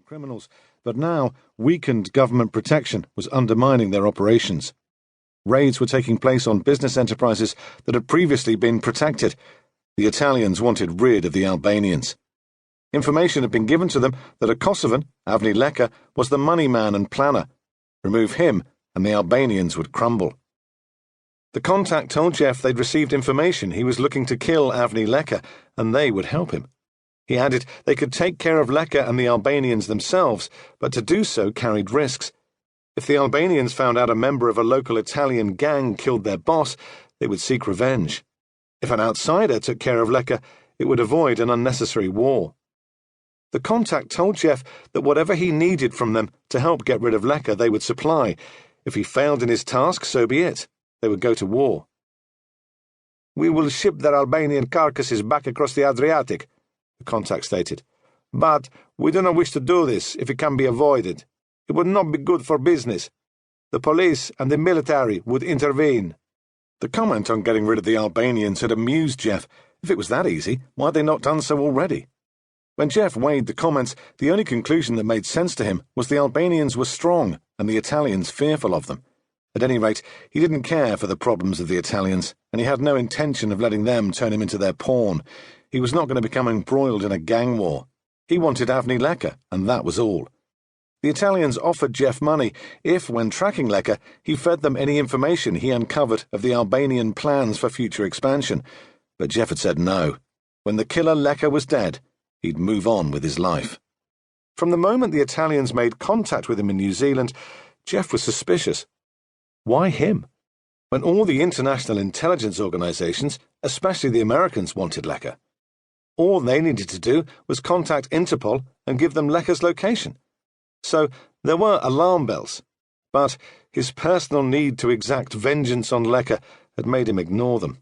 criminals, but now weakened government protection was undermining their operations. Raids were taking place on business enterprises that had previously been protected. The Italians wanted rid of the Albanians. Information had been given to them that a Kosovan, Avni Leka, was the money man and planner. Remove him, and the Albanians would crumble. The contact told Jeff they'd received information he was looking to kill Avni Leka, and they would help him. He added they could take care of Leka and the Albanians themselves, but to do so carried risks. If the Albanians found out a member of a local Italian gang killed their boss, they would seek revenge. If an outsider took care of Leka, it would avoid an unnecessary war. The contact told Jeff that whatever he needed from them to help get rid of Leka, they would supply. If he failed in his task, so be it. They would go to war. "We will ship their Albanian carcasses back across the Adriatic," the contact stated. "But we do not wish to do this if it can be avoided. It would not be good for business. The police and the military would intervene." The comment on getting rid of the Albanians had amused Jeff. If it was that easy, why had they not done so already? When Jeff weighed the comments, the only conclusion that made sense to him was the Albanians were strong and the Italians fearful of them. At any rate, he didn't care for the problems of the Italians, and he had no intention of letting them turn him into their pawn. He was not going to become embroiled in a gang war. He wanted Avni Leka, and that was all. The Italians offered Jeff money if, when tracking Leka, he fed them any information he uncovered of the Albanian plans for future expansion. But Jeff had said no. When the killer Leka was dead, he'd move on with his life. From the moment the Italians made contact with him in New Zealand, Jeff was suspicious. Why him? When all the international intelligence organizations, especially the Americans, wanted Leka. All they needed to do was contact Interpol and give them Leka's location. So there were alarm bells, but his personal need to exact vengeance on Leka had made him ignore them.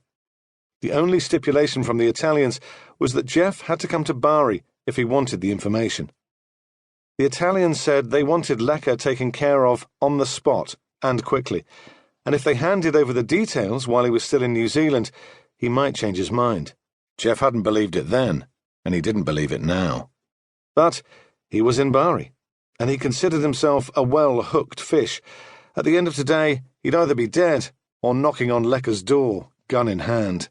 The only stipulation from the Italians was that Jeff had to come to Bari if he wanted the information. The Italians said they wanted Leka taken care of on the spot and quickly, and if they handed over the details while he was still in New Zealand, he might change his mind. Jeff hadn't believed it then, and he didn't believe it now. But he was in Bari, and he considered himself a well-hooked fish. At the end of today, he'd either be dead or knocking on Leka's door, gun in hand.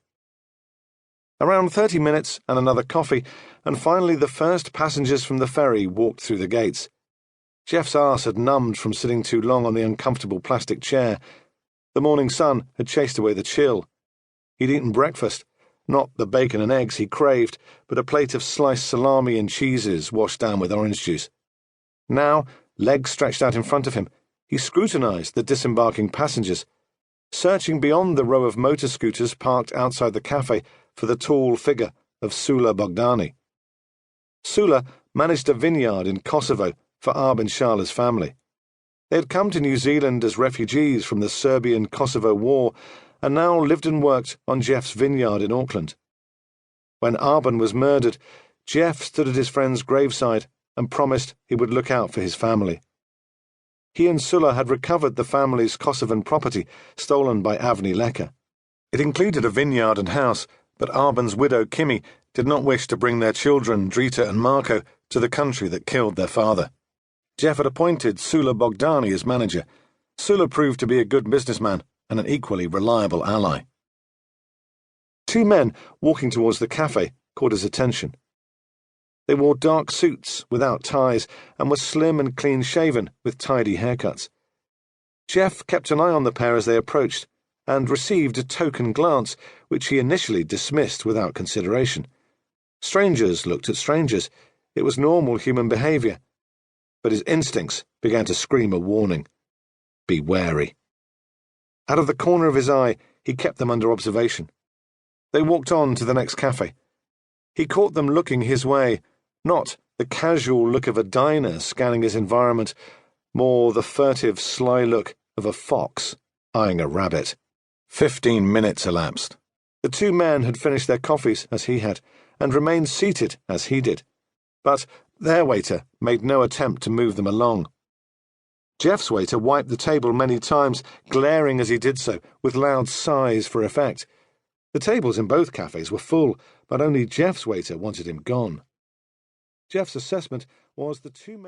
Around 30 minutes and another coffee, and finally the first passengers from the ferry walked through the gates. Jeff's arse had numbed from sitting too long on the uncomfortable plastic chair. The morning sun had chased away the chill. He'd eaten breakfast, not the bacon and eggs he craved, but a plate of sliced salami and cheeses washed down with orange juice. Now, legs stretched out in front of him, he scrutinized the disembarking passengers, searching beyond the row of motor scooters parked outside the cafe for the tall figure of Sula Bogdani. Sula managed a vineyard in Kosovo for Arb and Shala's family. They had come to New Zealand as refugees from the Serbian-Kosovo War and now lived and worked on Jeff's vineyard in Auckland. When Arben was murdered, Jeff stood at his friend's graveside and promised he would look out for his family. He and Sula had recovered the family's Kosovan property stolen by Avni Leka. It included a vineyard and house, but Arben's widow Kimi did not wish to bring their children, Drita and Marco, to the country that killed their father. Jeff had appointed Sula Bogdani as manager. Sula proved to be a good businessman and an equally reliable ally. Two men walking towards the cafe caught his attention. They wore dark suits without ties and were slim and clean-shaven with tidy haircuts. Jeff kept an eye on the pair as they approached and received a token glance, which he initially dismissed without consideration. Strangers looked at strangers. It was normal human behavior. But his instincts began to scream a warning. Be wary. Out of the corner of his eye, he kept them under observation. They walked on to the next cafe. He caught them looking his way, not the casual look of a diner scanning his environment, more the furtive, sly look of a fox eyeing a rabbit. 15 minutes elapsed. The two men had finished their coffees, as he had, and remained seated, as he did. But their waiter made no attempt to move them along. Jeff's waiter wiped the table many times, glaring as he did so, with loud sighs for effect. The tables in both cafes were full, but only Jeff's waiter wanted him gone. Jeff's assessment was the two men